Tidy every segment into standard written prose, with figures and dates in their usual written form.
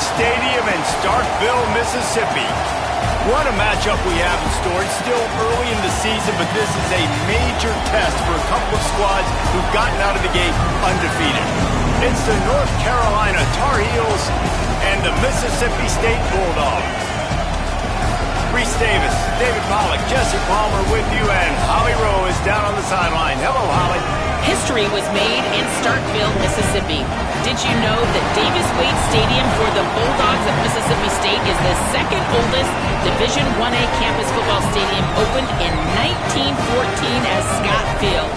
Stadium in Starkville, Mississippi. What a matchup we have in store. It's still early in the season, but this is a major test for a couple of squads who've gotten out of the gate undefeated. It's the North Carolina Tar Heels and the Mississippi State Bulldogs. Reese Davis, David Pollack, Jesse Palmer with you, and Holly Rowe is down on the sideline. Hello, Holly. History was made in Starkville, Mississippi. Did you know that Davis-Wade Stadium for the Bulldogs of Mississippi State is the second oldest Division I-A campus football stadium, opened in 1914 as Scott Field?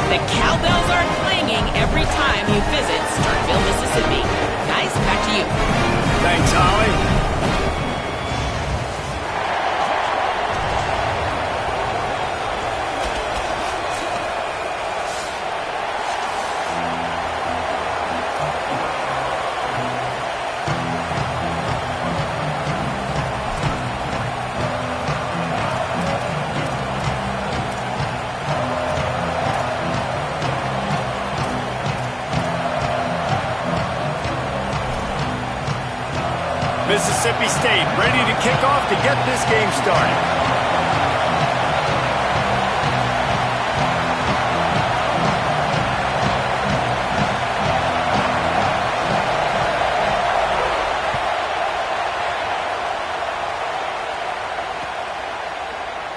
The cowbells are clanging every time you visit Starkville, Mississippi. Guys, back to you. Thanks, Holly. Mississippi State ready to kick off to get this game started.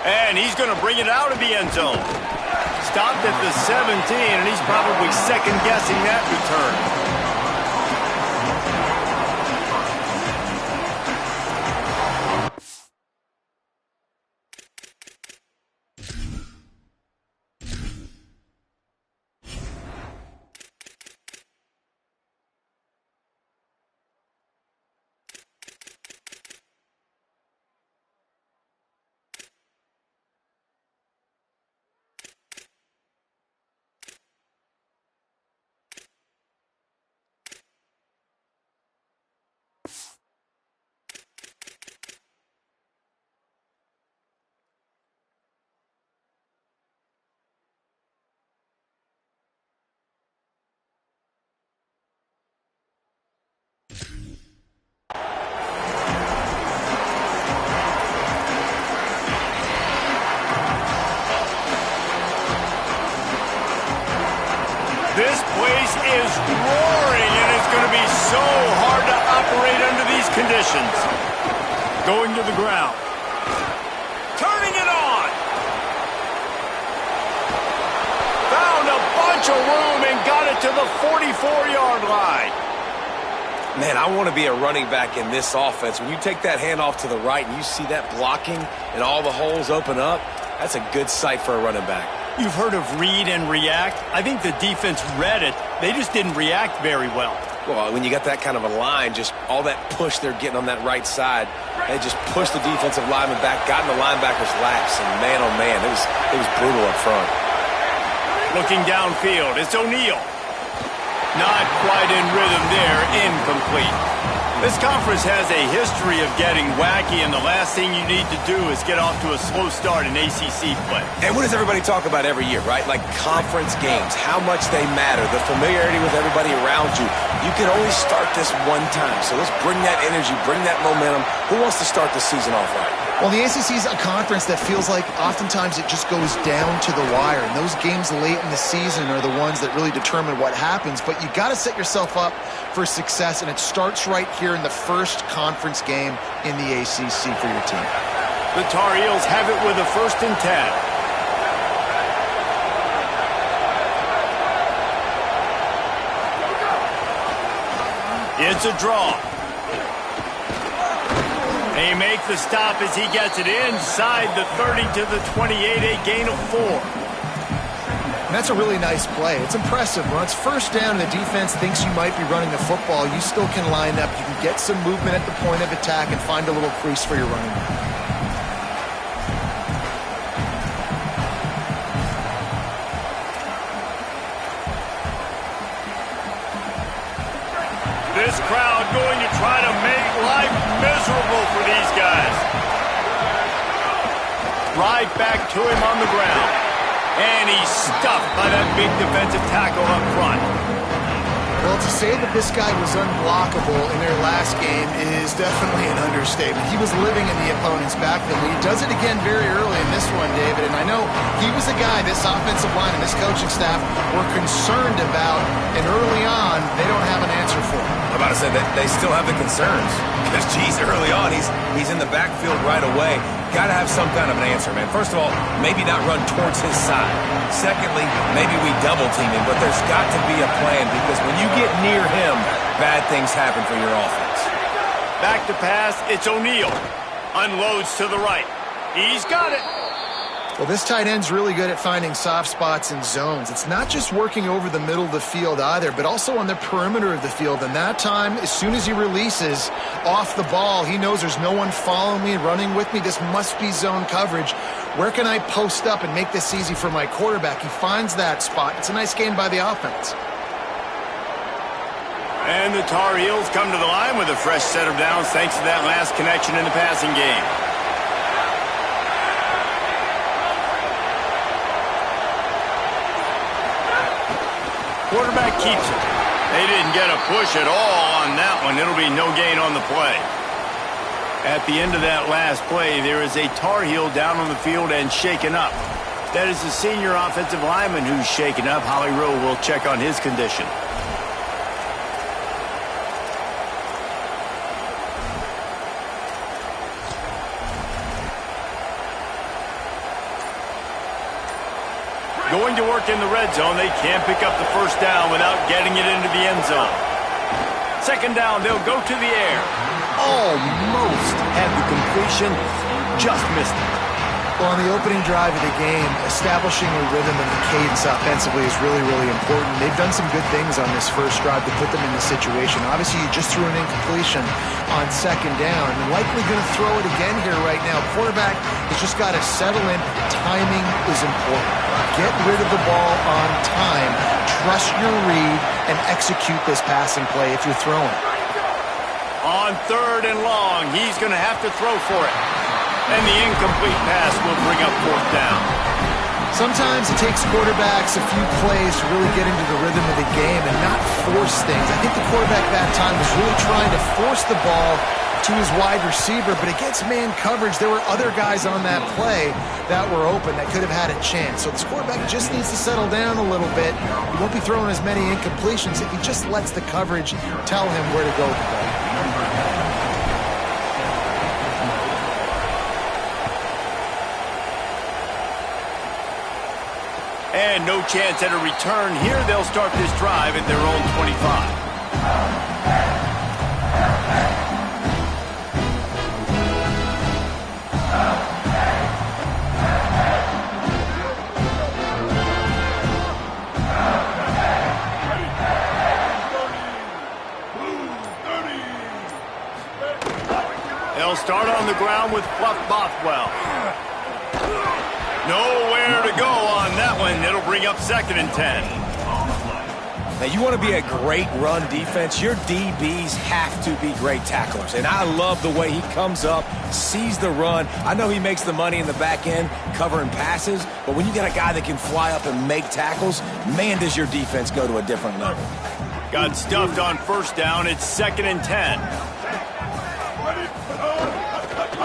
And he's going to bring it out of the end zone. Stopped at the 17, and he's probably second-guessing that return. This place is roaring, and it's going to be so hard to operate under these conditions. Going to the ground. Turning it on. Found a bunch of room and got it to the 44-yard line. Man, I want to be a running back in this offense. When you take that handoff to the right and you see that blocking and all the holes open up, that's a good sight for a running back. You've heard of read and react. I think the defense read it. They just didn't react very well. Well, when you got that kind of a line, just all that push they're getting on that right side, they just pushed the defensive lineman back, got in the linebacker's laps, and man, oh man, it was brutal up front. Looking downfield, it's O'Neal. Not quite in rhythm there, incomplete. This conference has a history of getting wacky, and the last thing you need to do is get off to a slow start in ACC play. And what does everybody talk about every year, right? Like conference games, how much they matter, the familiarity with everybody around you. You can only start this one time, so let's bring that energy, bring that momentum. Who wants to start the season off right? Well, the ACC is a conference that feels like oftentimes it just goes down to the wire. And those games late in the season are the ones that really determine what happens. But you got to set yourself up for success, and it starts right here in the first conference game in the ACC for your team. The Tar Heels have it with a 1st and 10. It's a draw. They make the stop as he gets it inside the 30 to the 28, a gain of 4. And that's a really nice play. It's impressive. When it's first down and the defense thinks you might be running the football, you still can line up. You can get some movement at the point of attack and find a little crease for your running back. This crowd going to try to make life miserable for these guys. Right back to him on the ground. And he's stuffed by that big defensive tackle up front. Well, to say that this guy was unblockable in their last game is definitely an understatement. He was living in the opponent's backfield. He does it again very early in this one, David. And I know he was a guy this offensive line and this coaching staff were concerned about. And early on, they don't have an answer for him. I'm about to say that they still have the concerns. Because, geez, early on, he's in the backfield right away. Got to have some kind of an answer, man. First of all, maybe not run towards his side. Secondly, maybe we double team him. But there's got to be a plan because when you get near him, bad things happen for your offense. Back to pass, it's O'Neal. Unloads to the right. He's got it. Well, this tight end's really good at finding soft spots and zones. It's not just working over the middle of the field either, but also on the perimeter of the field. And that time, as soon as he releases off the ball, he knows there's no one following me, running with me. This must be zone coverage. Where can I post up and make this easy for my quarterback? He finds that spot. It's a nice game by the offense. And the Tar Heels come to the line with a fresh set of downs thanks to that last connection in the passing game. Quarterback keeps it. They didn't get a push at all on that one. It'll be no gain on the play. At the end of that last play, there is a Tar Heel down on the field and shaken up. That is the senior offensive lineman who's shaken up. Holly Rowe will check on his condition. Going to work in the red zone. They can't pick up the first down without getting it into the end zone. Second down, they'll go to the air. Almost had the completion, just missed it. Well, on the opening drive of the game, establishing a rhythm and the cadence offensively is really, really important. They've done some good things on this first drive to put them in the situation. Obviously, you just threw an incompletion on second down. And likely going to throw it again here right now. Quarterback has just got to settle in. Timing is important. Get rid of the ball on time. Trust your read and execute this passing play if you're throwing. On third and long, he's going to have to throw for it. And the incomplete pass will bring up fourth down. Sometimes it takes quarterbacks a few plays to really get into the rhythm of the game and not force things. I think the quarterback that time was really trying to force the ball to his wide receiver, but against man coverage, there were other guys on that play that were open that could have had a chance. So this quarterback just needs to settle down a little bit. He won't be throwing as many incompletions if he just lets the coverage tell him where to go with the ball. And no chance at a return here. They'll start this drive at their own 25. They'll start on the ground with Fluff Bothwell. Nowhere to go on that one. It'll bring up second and 10. Now, you want to be a great run defense, your DBs have to be great tacklers. And I love the way he comes up, sees the run. I know he makes the money in the back end covering passes, but when you got a guy that can fly up and make tackles, man, does your defense go to a different level. Got stuffed on first down. It's second and 10.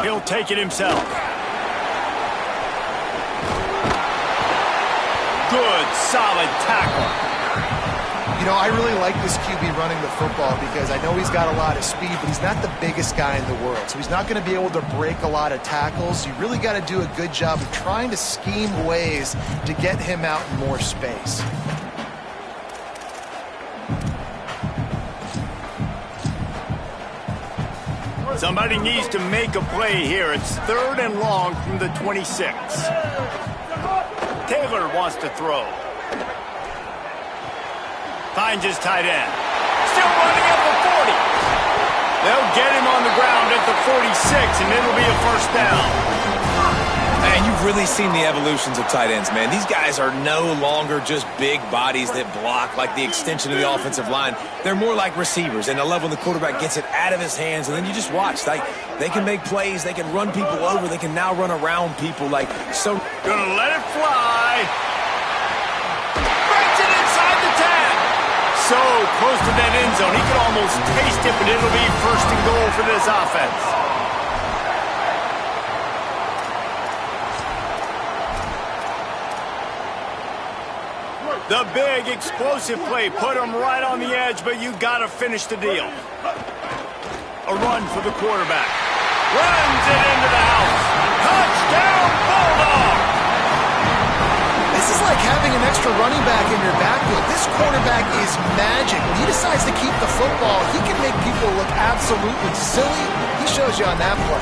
He'll take it himself. Good, solid tackle. You know, I really like this QB running the football because I know he's got a lot of speed, but he's not the biggest guy in the world. So he's not going to be able to break a lot of tackles. You really got to do a good job of trying to scheme ways to get him out in more space. Somebody needs to make a play here. It's third and long from the 26. Taylor wants to throw. Finds his tight end. Still running at the 40. They'll get him on the ground at the 46, and it'll be a first down. Man, you've really seen the evolutions of tight ends, man. These guys are no longer just big bodies that block like the extension of the offensive line. They're more like receivers, and the level the quarterback gets it out of his hands, and then you just watch. Like, they can make plays. They can run people over. They can now run around people. Like, so. Gonna let it fly. Breaks it inside the 10. So close to that end zone. He can almost taste it, but it'll be first and goal for this offense. The big explosive play put him right on the edge, but you got to finish the deal. A run for the quarterback. Runs it into the house. Touchdown, Bulldog! This is like having an extra running back in your backfield. This quarterback is magic. When he decides to keep the football, he can make people look absolutely silly. He shows you on that play.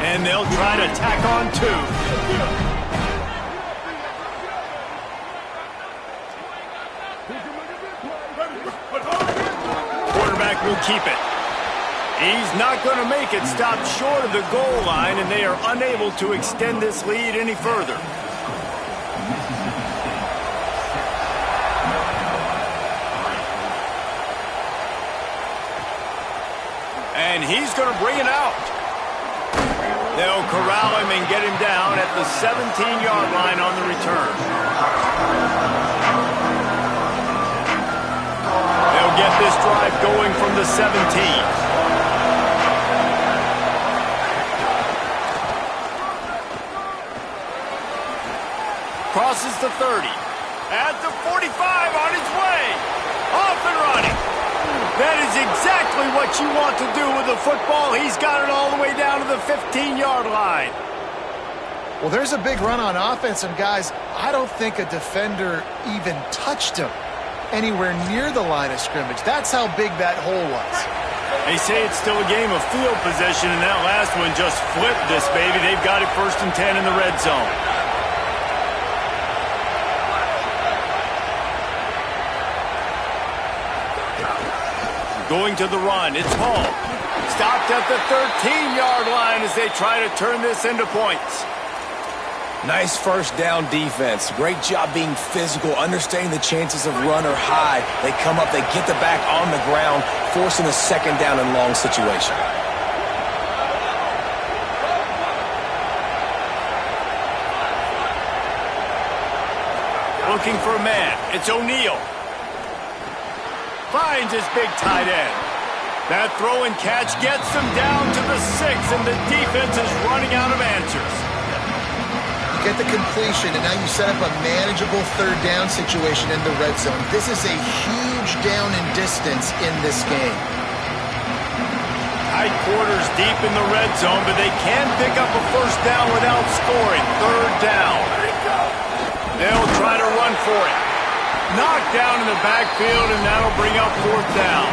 And they'll try to tack on two. Quarterback will keep it. He's not going to make it. Stopped short of the goal line, and they are unable to extend this lead any further. And he's going to bring it out. They'll corral him and get him down at the 17-yard line on the return. They'll get this drive going from the 17. Crosses the 30. At the 45, on his way. Off and running. That is exactly what you want to do with the football. He's got it all the way down to the 15-yard line. Well, there's a big run on offense, and guys, I don't think a defender even touched him anywhere near the line of scrimmage. That's how big that hole was. They say it's still a game of field possession, and that last one just flipped this baby. They've got it 1st and 10 in the red zone. Going to the run, it's Hall. Stopped at the 13-yard line as they try to turn this into points. Nice first down defense. Great job being physical, understanding the chances of run or high. They come up, they get the back on the ground, forcing a second down and long situation. Looking for a man. It's O'Neal. Finds his big tight end. That throw and catch gets them down to the 6, and the defense is running out of answers. You get the completion, and now you set up a manageable third down situation in the red zone. This is a huge down in distance in this game. Tight quarters deep in the red zone, but they can pick up a first down without scoring. Third down. They'll try to run for it. Knocked down in the backfield, and that'll bring up 4th down.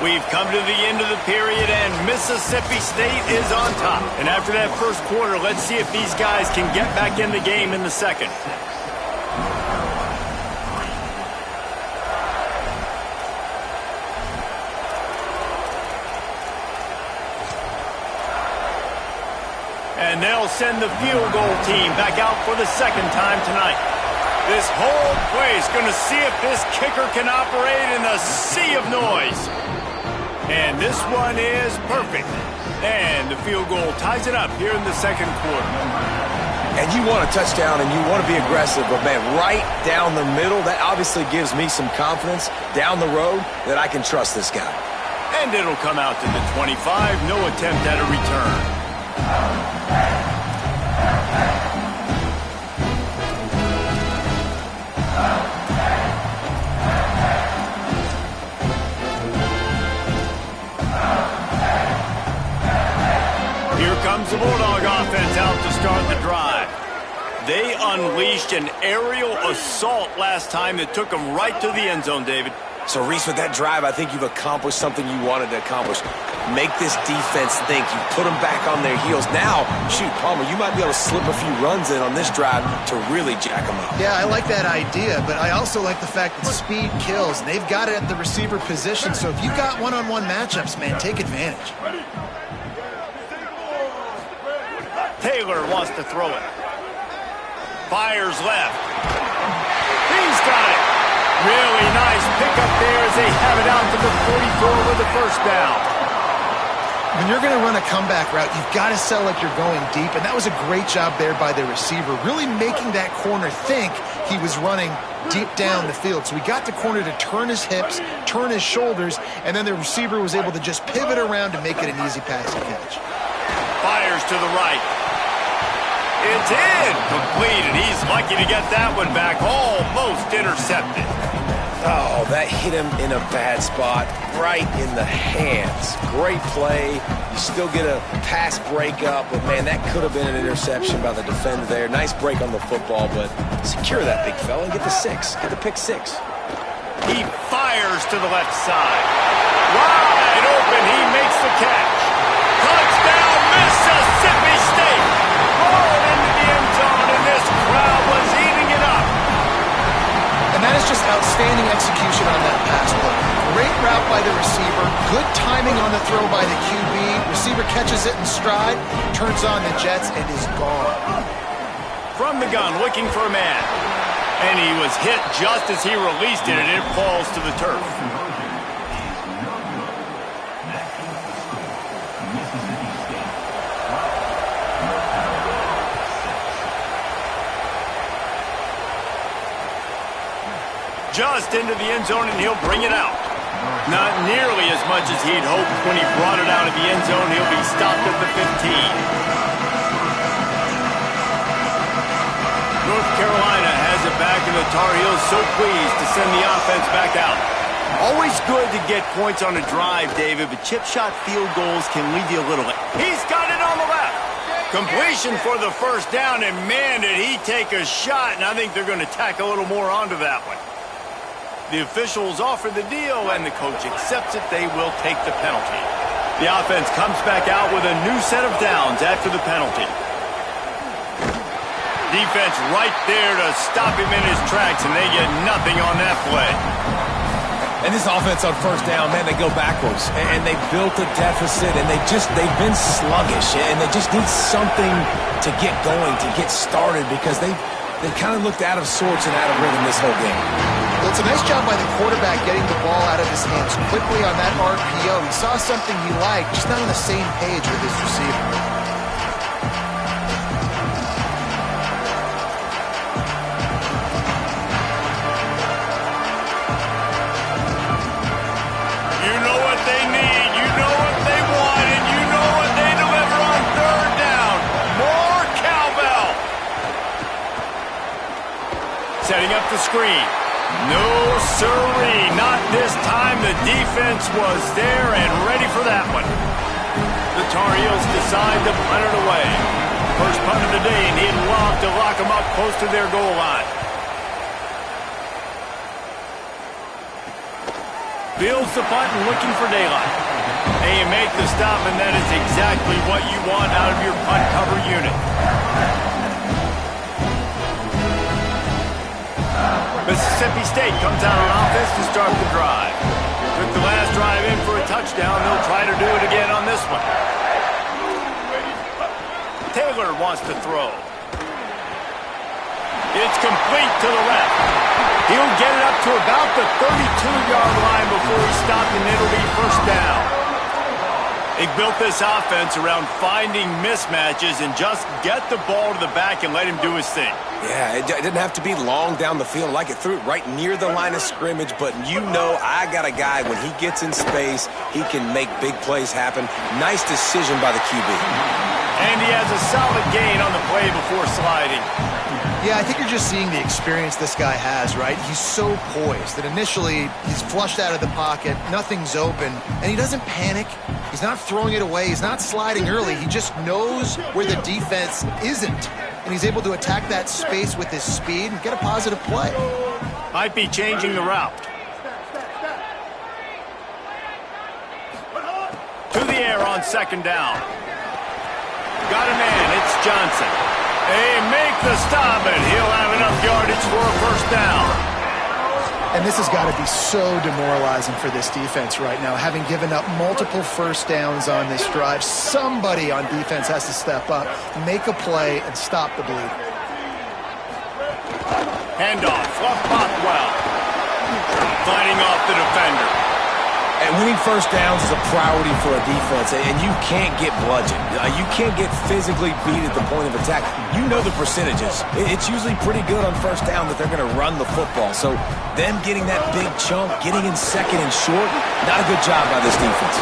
We've come to the end of the period, and Mississippi State is on top. And after that first quarter, let's see if these guys can get back in the game in the second. And they'll send the field goal team back out for the second time tonight. This whole play is going to see if this kicker can operate in the sea of noise. And this one is perfect. And the field goal ties it up here in the second quarter. And you want a touchdown and you want to be aggressive, but man, right down the middle, that obviously gives me some confidence down the road that I can trust this guy. And it'll come out to the 25, no attempt at a return. Here comes the Bulldog offense out to start the drive. They unleashed an aerial assault last time that took them right to the end zone, David. So, Reese, with that drive, I think you've accomplished something you wanted to accomplish. Make this defense think. You put them back on their heels. Now, shoot, Palmer, you might be able to slip a few runs in on this drive to really jack them up. Yeah, I like that idea, but I also like the fact that speed kills. And they've got it at the receiver position, so if you've got one-on-one matchups, man, take advantage. Taylor wants to throw it. Fires left. He's got it. Really nice pickup there as they have it out to the 44 with the first down. When you're going to run a comeback route, you've got to sell like you're going deep, and that was a great job there by the receiver, really making that corner think he was running deep down the field. So he got the corner to turn his hips, turn his shoulders, and then the receiver was able to just pivot around to make it an easy pass and catch. Fires to the right. It's in. Completed. He's lucky to get that one back. Almost intercepted. Oh, that hit him in a bad spot, right in the hands. Great play. You still get a pass breakup, but, man, that could have been an interception by the defender there. Nice break on the football, but secure that big fella and get the six. Get the pick six. He fires to the left side. Wide open. He makes the catch. Touchdown, Mississippi State. Rolled into the end zone, and this crowd was eating it up. And that is just outstanding execution on that pass play. Great route by the receiver, good timing on the throw by the QB. Receiver catches it in stride, turns on the jets, and is gone. From the gun, looking for a man. And he was hit just as he released it, and it falls to the turf. Just into the end zone, and he'll bring it out. Not nearly as much as he'd hoped when he brought it out of the end zone. He'll be stopped at the 15. North Carolina has it back, and the Tar Heels so pleased to send the offense back out. Always good to get points on a drive, David, but chip shot field goals can leave you a little. He's got it on the left. Completion for the first down, and man, did he take a shot, and I think they're going to tack a little more onto that one. The officials offer the deal, and the coach accepts it. They will take the penalty. The offense comes back out with a new set of downs after the penalty. Defense right there to stop him in his tracks, and they get nothing on that play. And this offense on first down, man, they go backwards. And they built a deficit, and they've been sluggish. And they just need something to get going, to get started, because they kind of looked out of sorts and out of rhythm this whole game. Well, it's a nice job by the quarterback getting the ball out of his hands quickly on that RPO. He saw something he liked, just not on the same page with his receiver. You know what they need, you know what they want, and you know what they deliver on third down. More cowbell. Setting up the screen. No, sirree, not this time. The defense was there and ready for that one. The Tar Heels decide to punt it away. First punt of the day, and he'd love to lock them up close to their goal line. Fields the punt and looking for daylight. And you make the stop, and that is exactly what you want out of your punt cover unit. Mississippi State comes out on offense to start the drive. Took the last drive in for a touchdown. They'll try to do it again on this one. Taylor wants to throw. It's complete to the left. He'll get it up to about the 32-yard line before he's stopped, and it'll be first down. They built this offense around finding mismatches and just get the ball to the back and let him do his thing. Yeah, it didn't have to be long down the field. Like it threw it right near the line of scrimmage, but you know I got a guy, when he gets in space, he can make big plays happen. Nice decision by the QB. And he has a solid gain on the play before sliding. Yeah, I think you're just seeing the experience this guy has, right? He's so poised that initially he's flushed out of the pocket, nothing's open, and he doesn't panic. He's not throwing it away. He's not sliding early. He just knows where the defense isn't, and he's able to attack that space with his speed and get a positive play. Might be changing the route. To the air on second down. Got a man. It's Johnson. They make the stop, and he'll have enough yardage for a first down. And this has got to be so demoralizing for this defense right now. Having given up multiple first downs on this drive, somebody on defense has to step up, make a play, and stop the bleed. Handoff, Fluff Bothwell. Fighting off the defender. And Winning first downs is a priority for a defense, and you can't get bludgeoned. You can't get physically beat at the point of attack. You know the percentages. It's usually pretty good on first down that they're going to run the football. So them getting that big chunk, getting in second and short, not a good job by this defense.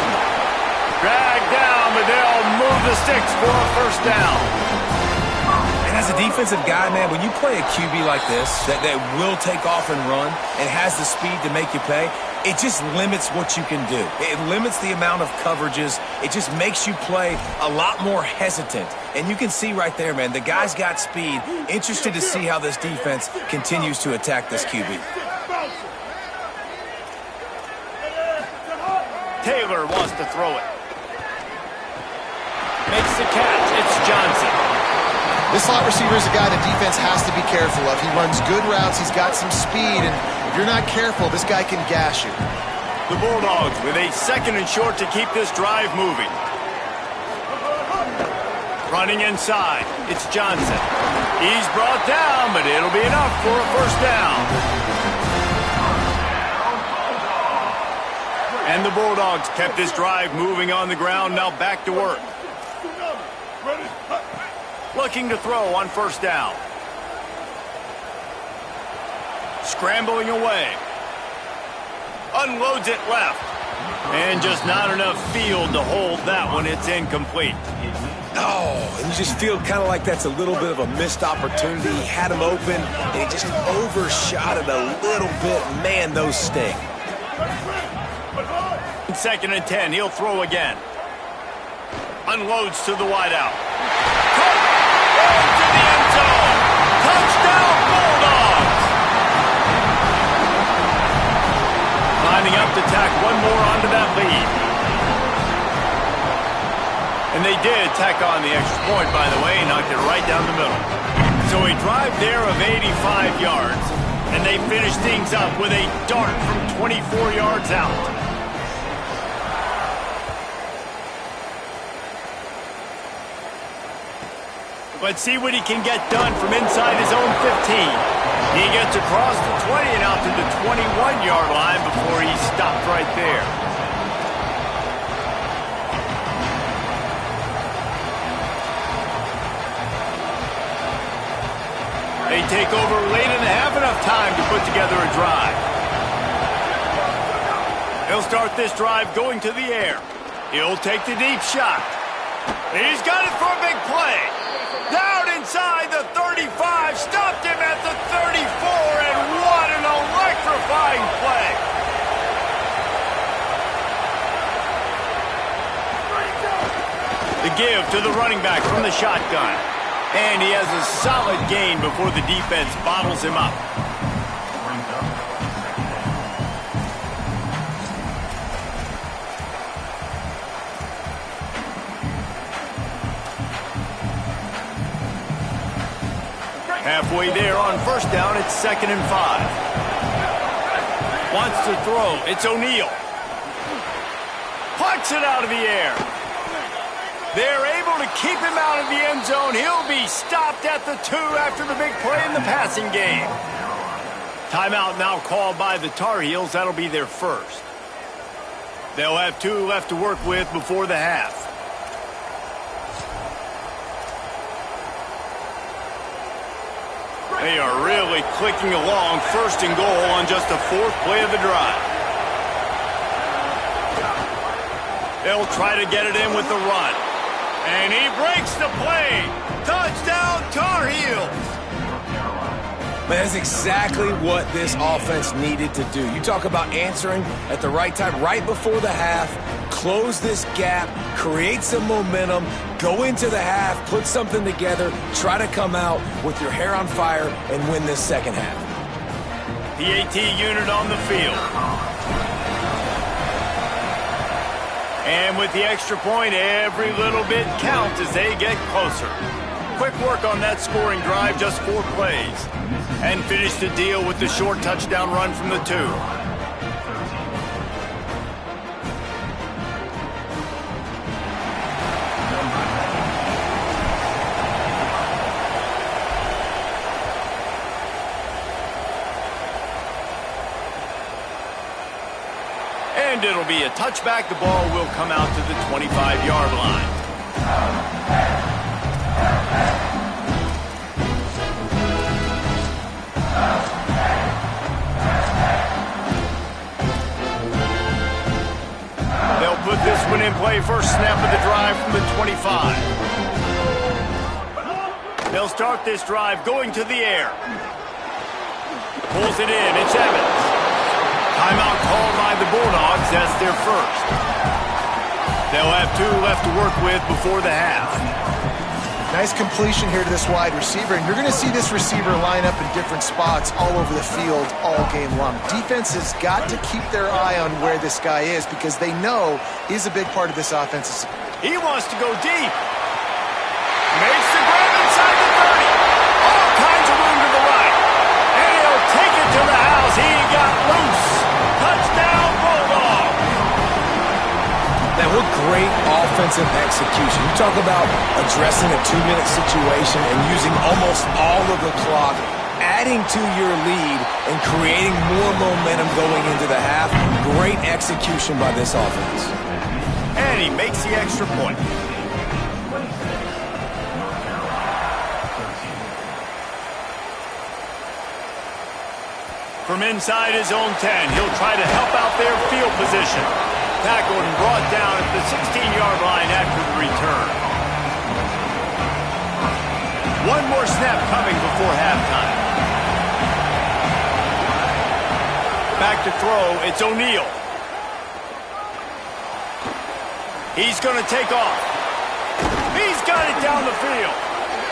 Drag down, but they'll move the sticks for a first down. And as a defensive guy, man, when you play a QB like this that will take off and run and has the speed to make you pay, it just limits what you can do. It limits the amount of coverages. It just makes you play a lot more hesitant. And you can see right there, man, the guy's got speed. Interested to see how this defense continues to attack this QB. Taylor wants to throw it. Makes the catch. It's Johnson. This slot receiver is a guy the defense has to be careful of. He runs good routes. He's got some speed, and if you're not careful, this guy can gash you. The Bulldogs with a second and short to keep this drive moving. Running inside. It's Johnson. He's brought down, but it'll be enough for a first down. And the Bulldogs kept this drive moving on the ground. Now back to work. Looking to throw on first down. Scrambling away. Unloads it left. And just not enough field to hold that one. It's incomplete. Oh, and you just feel kind of like that's a little bit of a missed opportunity. He had him open, and he just overshot it a little bit. Man, those sting. Second and 10. He'll throw again. Unloads to the wideout. To the end zone. Touchdown, Bulldogs. Lining up to tack one more onto that lead. And they did tack on the extra point, by the way, knocked it right down the middle. So a drive there of 85 yards, and they finished things up with a dart from 24 yards out. Let's see what he can get done from inside his own 15. He gets across the 20 and out to the 21-yard line before he stopped right there. They take over late and have enough time to put together a drive. He'll start this drive going to the air. He'll take the deep shot. He's got it for a big play. Down inside the 35, stopped him at the 34, and what an electrifying play. The give to the running back from the shotgun. And he has a solid gain before the defense bottles him up. Halfway there on first down, it's 2nd and 5. Wants to throw, it's O'Neal. Puts it out of the air. They're able to keep him out of the end zone. He'll be stopped at the 2 after the big play in the passing game. Timeout now called by the Tar Heels. That'll be their first. They'll have 2 left to work with before the half. They are really clicking along, 1st and goal on just the 4th play of the drive. They'll try to get it in with the run. And he breaks the play. Touchdown, Tar Heels. Man, that's exactly what this offense needed to do. You talk about answering at the right time, right before the half, close this gap, create some momentum, go into the half, put something together, try to come out with your hair on fire and win this second half. The AT unit on the field. And with the extra point, every little bit counts as they get closer. Quick work on that scoring drive, just 4 plays. And finish the deal with the short touchdown run from the 2. And it'll be a touchback. The ball will come out to the 25-yard line. They'll put this one in play. First snap of the drive from the 25. They'll start this drive going to the air. Pulls it in. It's Evans. Timeout called by the Bulldogs. That's their first. They'll have 2 left to work with before the half. Nice completion here to this wide receiver, and you're going to see this receiver line up in different spots all over the field all game long. Defense has got to keep their eye on where this guy is because they know he's a big part of this offense. He wants to go deep. Makes the grab inside the 30. All kinds of room to the right. And he'll take it to the house. He got loose. Touchdown, Bulldogs. Now, what great offensive execution. You talk about addressing a 2-minute situation and using almost all of the clock, adding to your lead and creating more momentum going into the half. Great execution by this offense. And he makes the extra point. From inside his own 10, he'll try to help out their field position. Tackled and brought down at the 16-yard line after the return. One more snap coming before halftime. Back to throw, it's O'Neal. He's going to take off. He's got it down the field.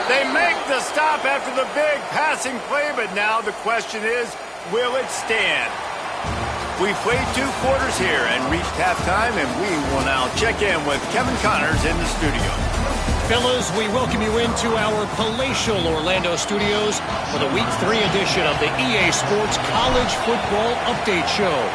They make the stop after the big passing play, but now the question is, will it stand? We've played 2 quarters here and reached halftime, and we will now check in with Kevin Connors in the studio. Fellas, we welcome you into our palatial Orlando studios for the Week 3 edition of the EA Sports College Football Update Show.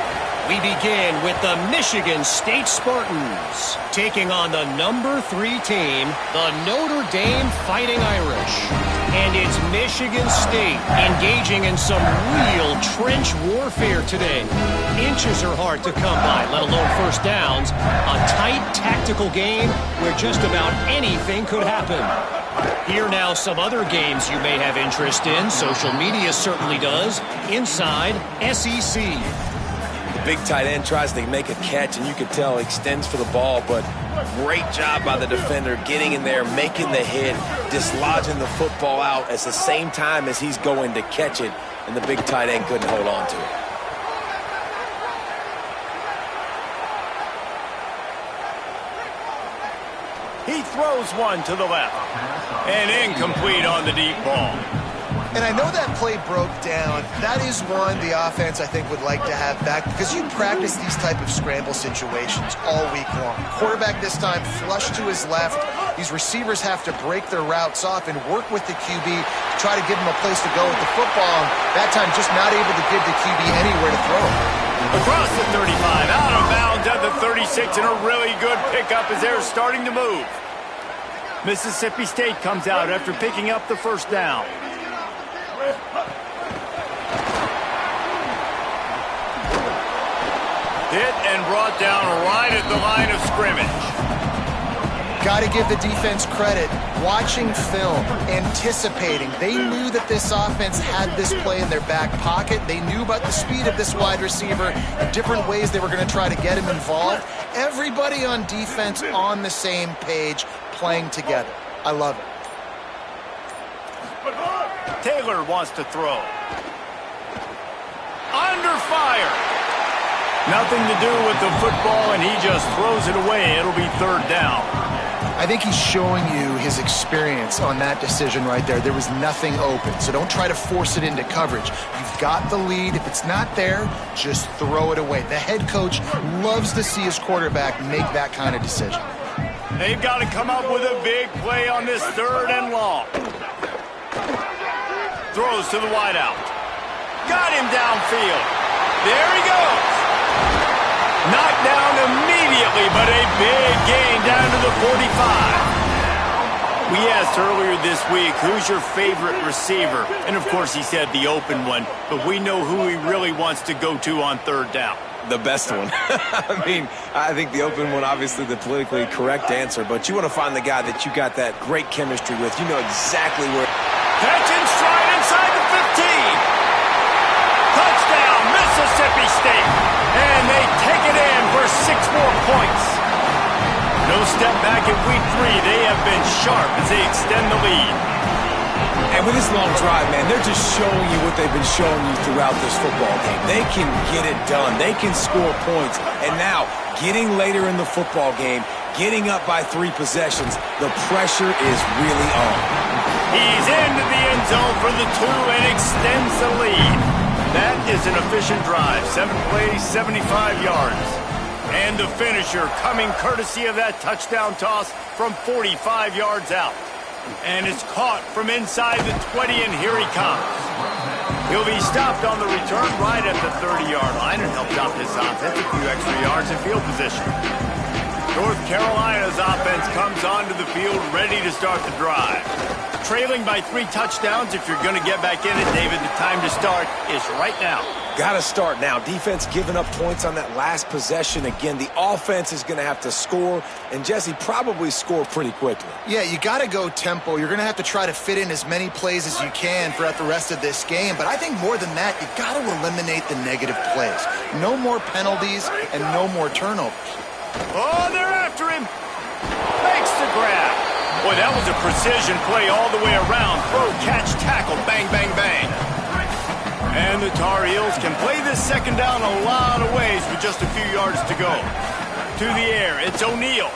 We begin with the Michigan State Spartans taking on the number 3 team, the Notre Dame Fighting Irish. And it's Michigan State engaging in some real trench warfare today. Inches are hard to come by, let alone first downs. A tight tactical game where just about anything could happen. Here now some other games you may have interest in. Social media certainly does. Inside SEC. The big tight end tries to make a catch, and you can tell extends for the ball, but great job by the defender getting in there, making the hit, dislodging the football out at the same time as he's going to catch it, and the big tight end couldn't hold on to it. He throws one to the left. And incomplete on the deep ball. And I know that play broke down. That is one the offense, I think, would like to have back because you practice these type of scramble situations all week long. Quarterback this time flush to his left. These receivers have to break their routes off and work with the QB to try to give him a place to go with the football. And that time just not able to give the QB anywhere to throw. Across the 35, out of bounds at the 36, and a really good pickup as they're starting to move. Mississippi State comes out after picking up the first down. Hit and brought down right at the line of scrimmage. Got to give the defense credit. Watching film, anticipating. They knew that this offense had this play in their back pocket. They knew about the speed of this wide receiver and different ways they were going to try to get him involved. Everybody on defense on the same page, playing together. I love it. Taylor wants to throw. Under fire. Nothing to do with the football, and he just throws it away. It'll be third down. I think he's showing you his experience on that decision right there. There was nothing open, so don't try to force it into coverage. You've got the lead. If it's not there, just throw it away. The head coach loves to see his quarterback make that kind of decision. They've got to come up with a big play on this third and long. Throws to the wideout. Got him downfield. There he goes. Knocked down immediately, but a big gain down to the 45. We asked earlier this week, who's your favorite receiver? And, of course, he said the open one, but we know who he really wants to go to on third down. The best one. I mean, I think the open one, obviously the politically correct answer, but you want to find the guy that you got that great chemistry with. You know exactly where. Catch in stride inside the 15. Touchdown, Mississippi State. And they take it in for 6 more points. No step back in week 3. They have been sharp as they extend the lead. And with this long drive, man, they're just showing you what they've been showing you throughout this football game. They can get it done. They can score points. And now, getting later in the football game, getting up by 3 possessions, the pressure is really on. He's into the end zone for the 2 and extends the lead. That is an efficient drive. 7 plays, 75 yards. And the finisher coming courtesy of that touchdown toss from 45 yards out. And it's caught from inside the 20, and here he comes. He'll be stopped on the return right at the 30-yard line and helped out this offense a few extra yards in field position. North Carolina's offense comes onto the field ready to start the drive. Trailing by 3 touchdowns. If you're going to get back in it, David, the time to start is right now. Got to start now. Defense giving up points on that last possession. Again, the offense is going to have to score, and Jesse probably score pretty quickly. Yeah, you got to go tempo. You're going to have to try to fit in as many plays as you can throughout the rest of this game. But I think more than that, you got to eliminate the negative plays. No more penalties and no more turnovers. Oh, they're after him. Makes the grab. Boy, that was a precision play all the way around. Throw, catch, tackle, bang, bang, bang. And the Tar Heels can play this second down a lot of ways with just a few yards to go. To the air, it's O'Neal.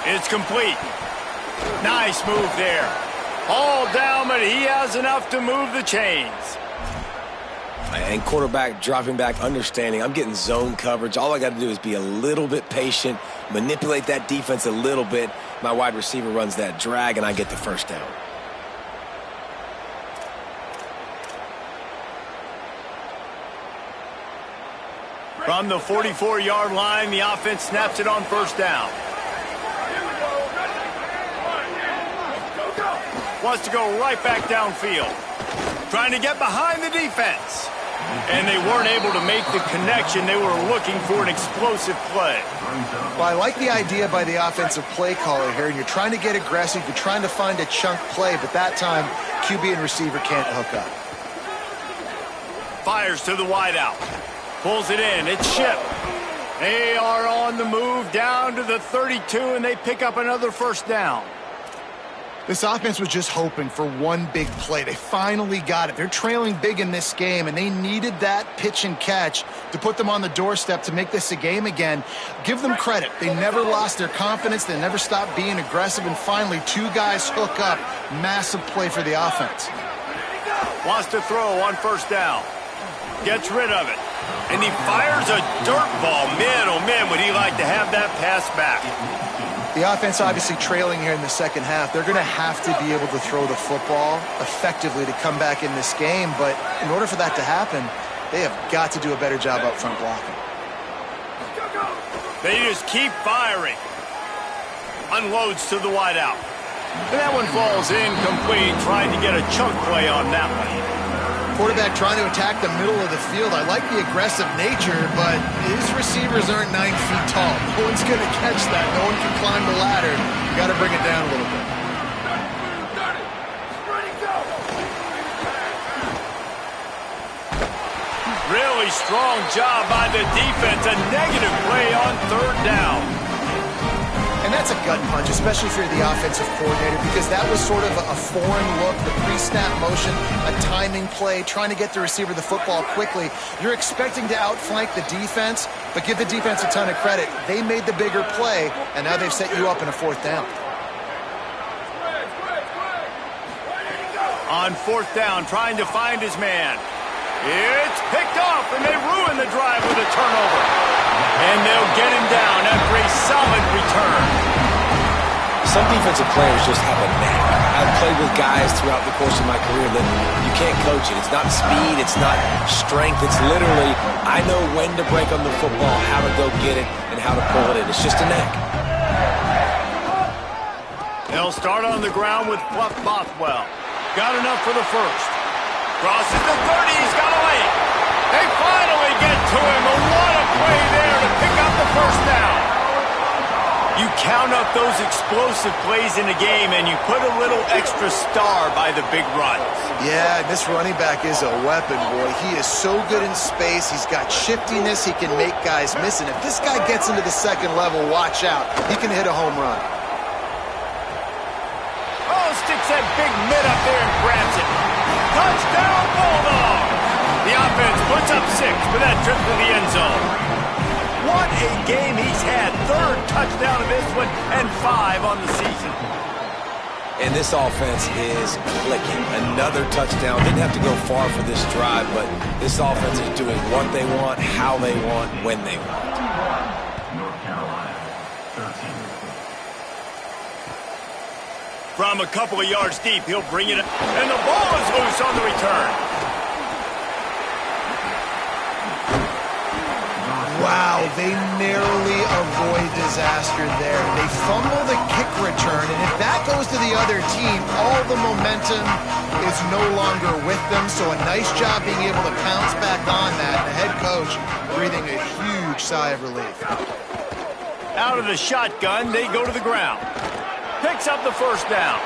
It's complete. Nice move there. All down, but he has enough to move the chains. And quarterback dropping back, understanding I'm getting zone coverage. All I got to do is be a little bit patient, manipulate that defense a little bit. My wide receiver runs that drag, and I get the first down. From the 44-yard line, the offense snaps it on first down. Wants to go right back downfield. Trying to get behind the defense. And they weren't able to make the connection. They were looking for an explosive play. Well, I like the idea by the offensive play caller here, and you're trying to get aggressive. You're trying to find a chunk play, but that time, QB and receiver can't hook up. Fires to the wideout. Pulls it in. It's Ship. They are on the move down to the 32, and they pick up another first down. This offense was just hoping for one big play. They finally got it. They're trailing big in this game, and they needed that pitch and catch to put them on the doorstep to make this a game again. Give them credit. They never lost their confidence. They never stopped being aggressive, and finally 2 guys hook up. Massive play for the offense. Wants to throw on first down. Gets rid of it. And he fires a dirt ball. Man, oh man, would he like to have that pass back. The offense obviously trailing here in the second half. They're going to have to be able to throw the football effectively to come back in this game. But in order for that to happen, they have got to do a better job up front blocking. They just keep firing. Unloads to the wideout. And that one falls incomplete. Trying to get a chunk play on that one. Quarterback trying to attack the middle of the field. I like the aggressive nature, but his receivers aren't 9 feet tall. No one's going to catch that. No one can climb the ladder. You got to bring it down a little bit. Really strong job by the defense. A negative play on third down. And that's a gut punch, especially if you're the offensive coordinator, because that was sort of a foreign look, the pre-snap motion, a timing play, trying to get the receiver the football quickly. You're expecting to outflank the defense, but give the defense a ton of credit. They made the bigger play, and now they've set you up in a fourth down. On fourth down, trying to find his man. It's picked off, and they ruin the drive with a turnover. And they'll get him down after a solid return. Some defensive players just have a knack. I've played with guys throughout the course of my career that you can't coach it. It's not speed, it's not strength. It's literally, I know when to break on the football, how to go get it, and how to pull it in. It's just a knack. They'll start on the ground with Fluff Bothwell. Got enough for the first. Crosses the 30, he's got a lane. They they get to him. What a play there to pick up the first down. You count up those explosive plays in the game, and you put a little extra star by the big runs. Yeah, this running back is a weapon, boy. He is so good in space. He's got shiftiness. He can make guys miss. And if this guy gets into the second level, watch out. He can hit a home run. Oh, sticks that big mid up there and grabs it. Touchdown, Bulldogs! The offense puts up 6 with that trip to the end zone. What a game he's had. 3rd touchdown of this one and 5 on the season. And this offense is clicking. Another touchdown. Didn't have to go far for this drive, but this offense is doing what they want, how they want, when they want. North Carolina, 13. From a couple of yards deep, he'll bring it up. And the ball is loose on the return. Wow, they narrowly avoid disaster there. They fumble the kick return, and if that goes to the other team, all the momentum is no longer with them. So a nice job being able to pounce back on that. And the head coach breathing a huge sigh of relief. Out of the shotgun, they go to the ground. Picks up the first down.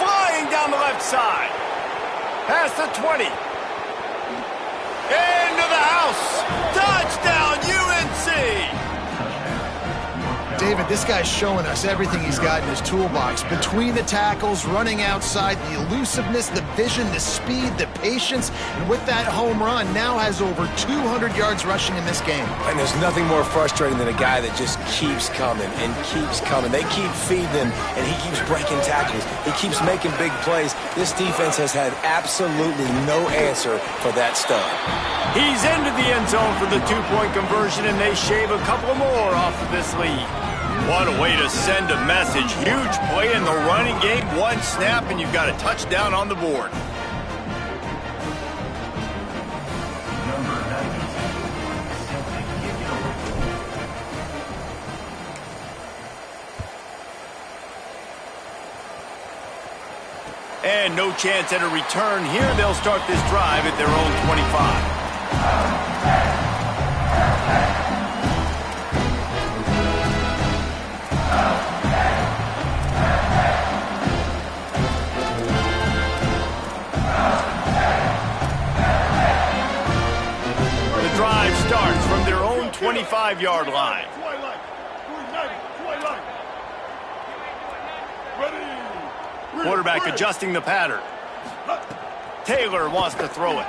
Flying down the left side. Past the 20. Into the house. Touchdown, UNC! David, this guy's showing us everything he's got in his toolbox. Between the tackles, running outside, the elusiveness, the vision, the speed, the patience, and with that home run, now has over 200 yards rushing in this game. And there's nothing more frustrating than a guy that just keeps coming and keeps coming. They keep feeding him, and he keeps breaking tackles. He keeps making big plays. This defense has had absolutely no answer for that stud. He's into the end zone for the 2-point conversion, and they shave a couple more off of this lead. What a way to send a message. Huge play in the running game. 1 snap, and you've got a touchdown on the board. Number 92, simply kick it over. And no chance at a return here. They'll start this drive at their own 25. The drive starts from their own 25-yard line. Quarterback adjusting the pattern. Taylor wants to throw it.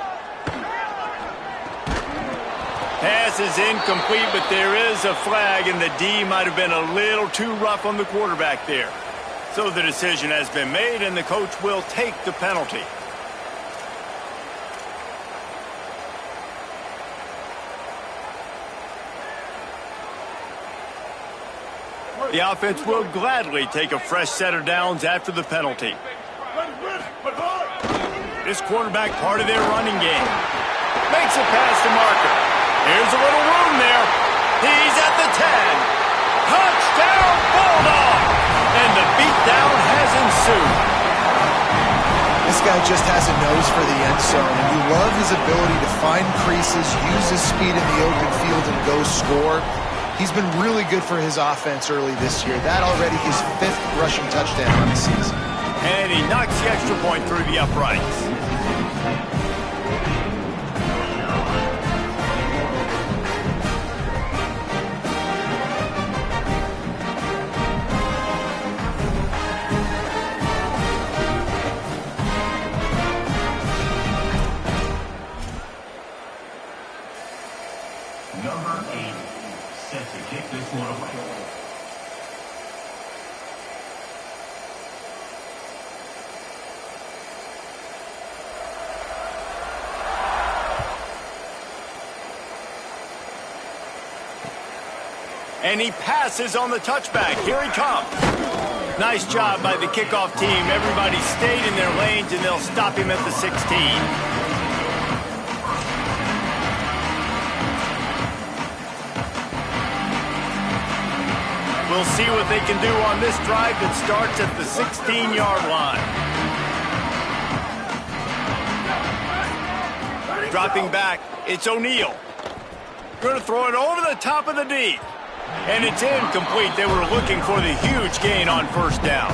Pass is incomplete, but there is a flag, and the D might have been a little too rough on the quarterback there. So the decision has been made, and the coach will take the penalty. The offense will gladly take a fresh set of downs after the penalty. This quarterback part of their running game. Makes it past the marker. Here's a little room there. He's at the 10. Touchdown, Bulldogs! And the beatdown has ensued. This guy just has a nose for the end zone, and you love his ability to find creases, use his speed in the open field, and go score. He's been really good for his offense early this year. That already his 5th rushing touchdown on the season. And he knocks the extra point through the uprights. Number 8, set to kick this one away. And he passes on the touchback. Here he comes. Nice job by the kickoff team. Everybody stayed in their lanes, and they'll stop him at the 16. We'll see what they can do on this drive that starts at the 16-yard line. Dropping back, it's O'Neal. Going to throw it over the top of the deep. And it's incomplete. They were looking for the huge gain on first down.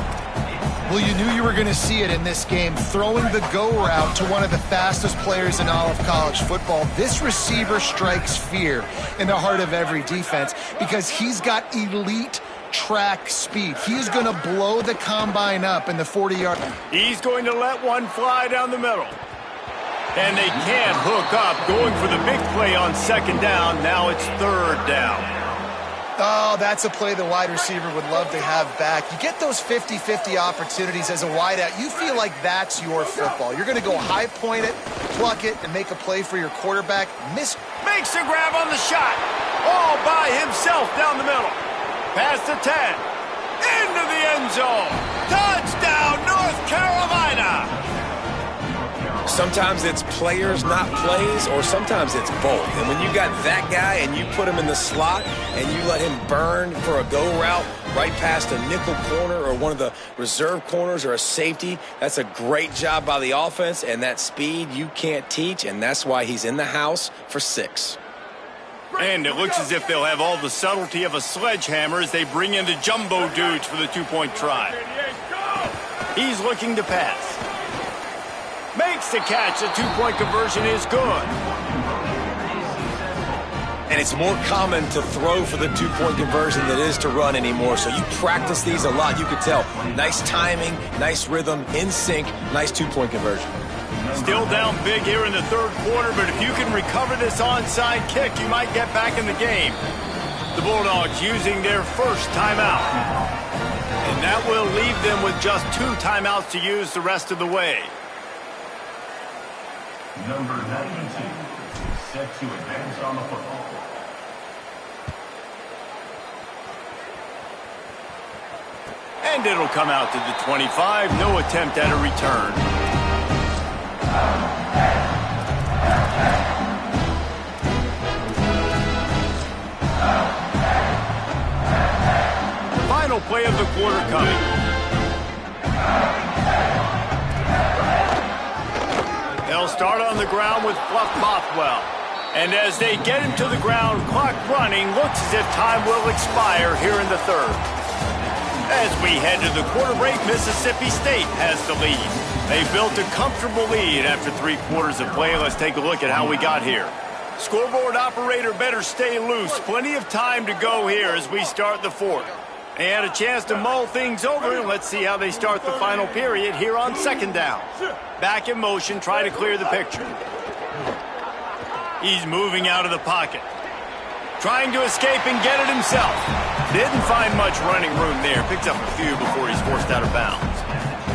Well, you knew you were going to see it in this game, throwing the go route to one of the fastest players in all of college football. This receiver strikes fear in the heart of every defense because he's got elite track speed. He is going to blow the combine up in the 40-yard. He's going to let one fly down the middle. And they can't hook up, going for the big play on second down. Now it's third down. Oh, that's a play the wide receiver would love to have back. You get those 50-50 opportunities as a wideout. You feel like that's your football. You're going to go high point it, pluck it, and make a play for your quarterback. Makes a grab on the shot. All by himself down the middle. Past the 10. Into the end zone. Touchdown, North Carolina. Sometimes it's players, not plays, or sometimes it's both. And when you got that guy and you put him in the slot and you let him burn for a go route right past a nickel corner or one of the reserve corners or a safety, that's a great job by the offense, and that speed you can't teach, and that's why he's in the house for 6. And it looks as if they'll have all the subtlety of a sledgehammer as they bring in the jumbo dudes for the two-point try. He's looking to pass. Makes the catch. The two-point conversion is good. And it's more common to throw for the two-point conversion than it is to run anymore. So you practice these a lot. You can tell. Nice timing, nice rhythm, in sync, nice two-point conversion. Still down big here in the third quarter, but if you can recover this onside kick, you might get back in the game. The Bulldogs using their first timeout. And that will leave them with just 2 timeouts to use the rest of the way. Number 92, set to advance on the football. And it'll come out to the 25. No attempt at a return. Final play of the quarter coming. They'll start on the ground with Fluff Bothwell. And as they get him to the ground, clock running, looks as if time will expire here in the third. As we head to the quarter break, Mississippi State has the lead. They built a comfortable lead after 3 quarters of play. Let's take a look at how we got here. Scoreboard operator better stay loose. Plenty of time to go here as we start the fourth. They had a chance to mull things over. Let's see how they start the final period here on second down. Back in motion, try to clear the picture. He's moving out of the pocket. Trying to escape and get it himself. Didn't find much running room there. Picks up a few before he's forced out of bounds.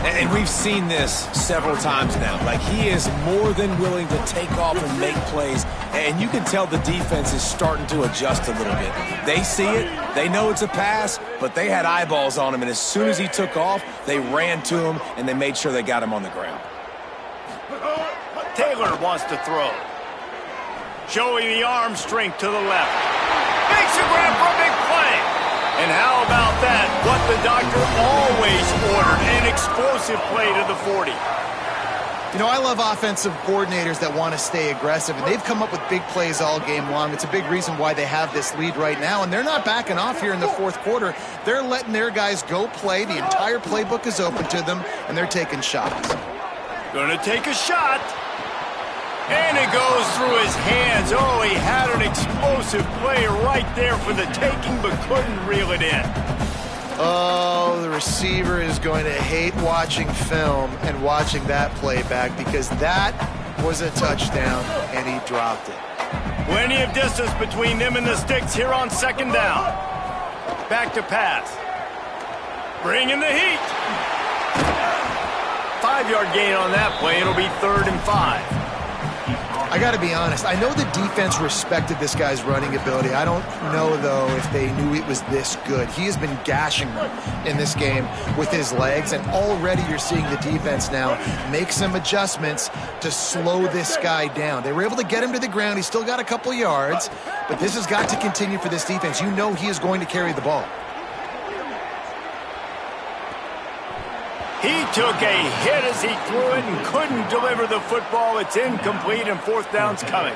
And we've seen this several times now. Like, he is more than willing to take off and make plays. And you can tell the defense is starting to adjust a little bit. They see it. They know it's a pass, but they had eyeballs on him. And as soon as he took off, they ran to him, and they made sure they got him on the ground. Taylor wants to throw. Showing the arm strength to the left. Makes a grab for a big play. And how about that? What the doctor always ordered, an explosive play to the 40. You know, I love offensive coordinators that want to stay aggressive, and they've come up with big plays all game long. It's a big reason why they have this lead right now, and they're not backing off here in the fourth quarter. They're letting their guys go play. The entire playbook is open to them, and they're taking shots. Gonna take a shot. And it goes through his hands. Oh, he had an explosive play right there for the taking, but couldn't reel it in. Oh, the receiver is going to hate watching film and watching that play back because that was a touchdown, and he dropped it. Plenty of distance between them and the sticks here on second down. Back to pass. Bringing the heat. 5-yard gain on that play. It'll be 3rd and 5. I got to be honest. I know the defense respected this guy's running ability. I don't know, though, if they knew it was this good. He has been gashing them in this game with his legs, and already you're seeing the defense now make some adjustments to slow this guy down. They were able to get him to the ground. He's still got a couple yards, but this has got to continue for this defense. You know he is going to carry the ball. He took a hit as he threw it and couldn't deliver the football. It's incomplete, and 4th down's coming.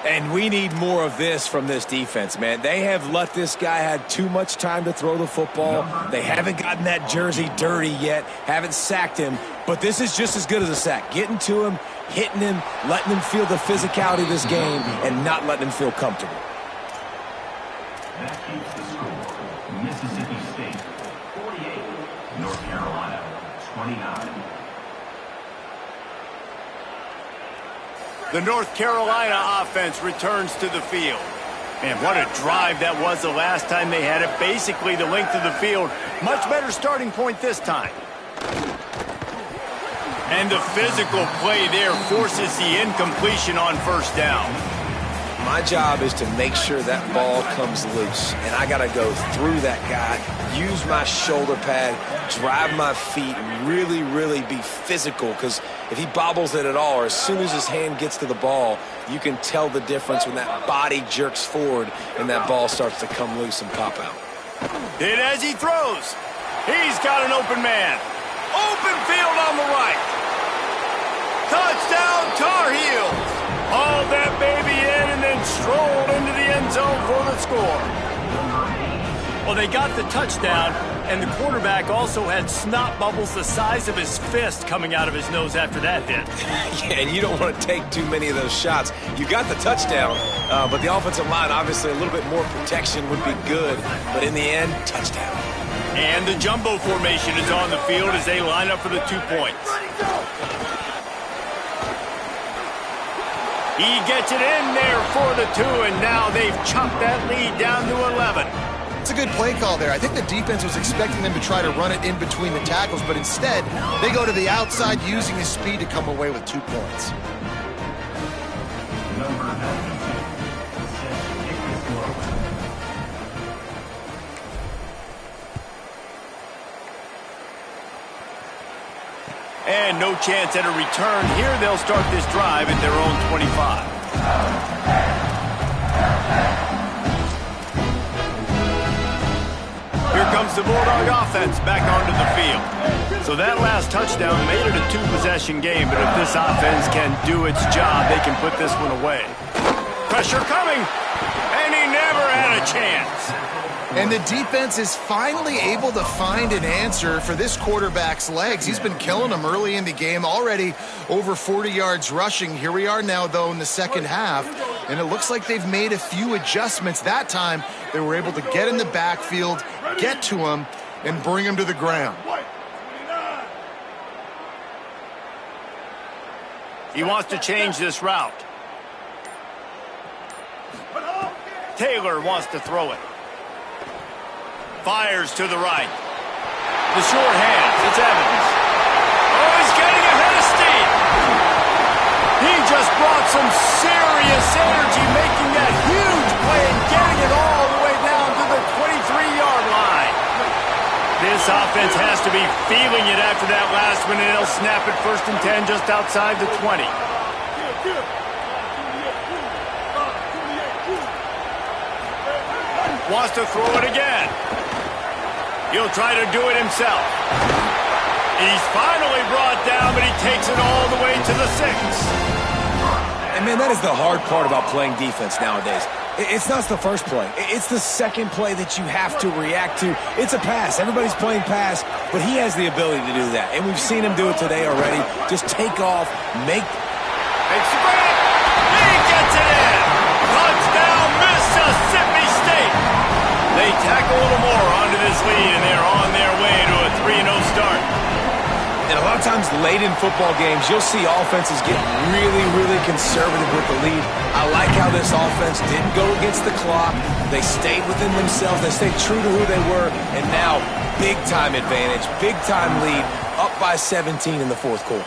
And we need more of this from this defense, man. They have let this guy have too much time to throw the football. They haven't gotten that jersey dirty yet, haven't sacked him. But this is just as good as a sack. Getting to him, hitting him, letting him feel the physicality of this game, and not letting him feel comfortable. That keeps the score. Mississippi State, 48. North Carolina, 29. The North Carolina offense returns to the field. Man, what a drive that was the last time they had it. Basically the length of the field. Much better starting point this time. And the physical play there forces the incompletion on first down. My job is to make sure that ball comes loose, and I got to go through that guy, use my shoulder pad, drive my feet, really, really be physical, because if he bobbles it at all, or as soon as his hand gets to the ball, you can tell the difference when that body jerks forward and that ball starts to come loose and pop out. And as he throws, he's got an open man. Open field on the right. Touchdown, Tar Heels. Hauled that baby in and then strolled into the end zone for the score. Well, they got the touchdown, and the quarterback also had snot bubbles the size of his fist coming out of his nose after that hit. Yeah, and you don't want to take too many of those shots. You got the touchdown, but the offensive line, obviously a little bit more protection would be good. But in the end, touchdown. And the jumbo formation is on the field as they line up for the 2 points. He gets it in there for the 2, and now they've chopped that lead down to 11. It's a good play call there. I think the defense was expecting them to try to run it in between the tackles, but instead, they go to the outside using his speed to come away with 2 points. Number 92, set to kick this one. And no chance at a return. Here they'll start this drive at their own 25. Here comes the Bulldog offense back onto the field. So that last touchdown made it a 2-possession game, but if this offense can do its job, they can put this one away. Pressure coming, and he never had a chance. And the defense is finally able to find an answer for this quarterback's legs. He's been killing them early in the game, already over 40 yards rushing. Here we are now, though, in the second half, and it looks like they've made a few adjustments. That time, they were able to get in the backfield, get to him, and bring him to the ground. He wants to change this route. Taylor wants to throw it. Fires to the right. The short hands. It's Evans. Oh, he's getting ahead of steam. He just brought some serious energy, making that huge play and getting it all the way down to the 23-yard line. This offense has to be feeling it after that last one, and they'll snap it 1st and 10 just outside the 20. Wants to throw it again. He'll try to do it himself. He's finally brought down, but he takes it all the way to the 6. And, man, that is the hard part about playing defense nowadays. It's not the first play. It's the second play that you have to react to. It's a pass. Everybody's playing pass, but he has the ability to do that. And we've seen him do it today already. Just take off, make... Spread. He gets it in. Touchdown, Mississippi State. They tack a little more onto this lead, and they're on their way to a 3-0 start. And a lot of times late in football games, you'll see offenses get really, really conservative with the lead. I like how this offense didn't go against the clock. They stayed within themselves. They stayed true to who they were. And now, big-time advantage, big-time lead, up by 17 in the 4th quarter.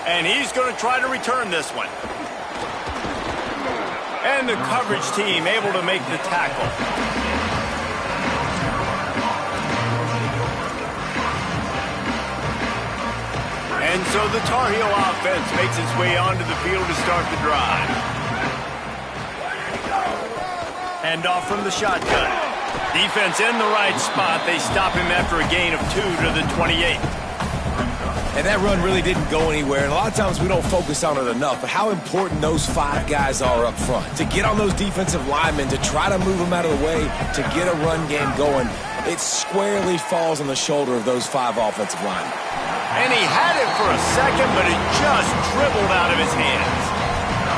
And he's going to try to return this one. And the coverage team able to make the tackle. And so the Tar Heel offense makes its way onto the field to start the drive. Hand off from the shotgun. Defense in the right spot. They stop him after a gain of 2 to the 28. And that run really didn't go anywhere, and a lot of times we don't focus on it enough, but how important those 5 guys are up front. To get on those defensive linemen, to try to move them out of the way, to get a run game going, it squarely falls on the shoulder of those 5 offensive linemen. And he had it for a second, but it just dribbled out of his hands.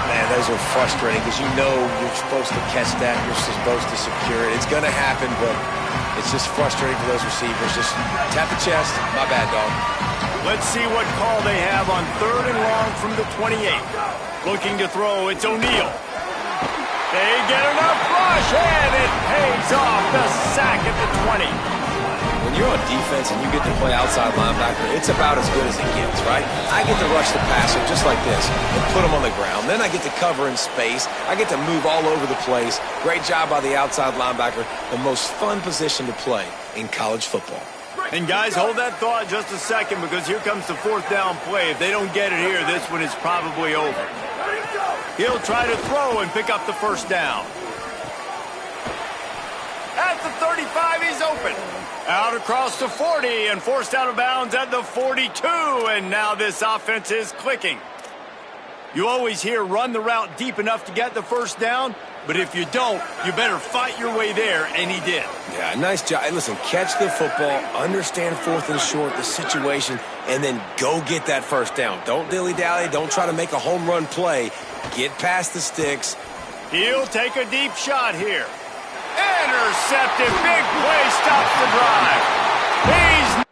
Man, those are frustrating because you know you're supposed to catch that, you're supposed to secure it. It's going to happen, but it's just frustrating for those receivers. Just tap the chest. My bad, dog. Let's see what call they have on 3rd and long from the 28. Looking to throw, it's O'Neal. They get enough rush, and it pays off. The sack at the 20. When you're on defense and you get to play outside linebacker, it's about as good as it gets, right? I get to rush the passer just like this and put him on the ground. Then I get to cover in space. I get to move all over the place. Great job by the outside linebacker. The most fun position to play in college football. And guys, hold that thought just a second, because here comes the 4th down play. If they don't get it here, this one is probably over. He'll try to throw and pick up the 1st down. At the 35, he's open. Out across the 40 and forced out of bounds at the 42. And now this offense is clicking. You always hear run the route deep enough to get the 1st down, but if you don't, you better fight your way there, and he did. Yeah, nice job. Hey, listen, catch the football, understand 4th and short, the situation, and then go get that 1st down. Don't dilly-dally. Don't try to make a home run play. Get past the sticks. He'll take a deep shot here. Intercepted. Big play stops the drive. He's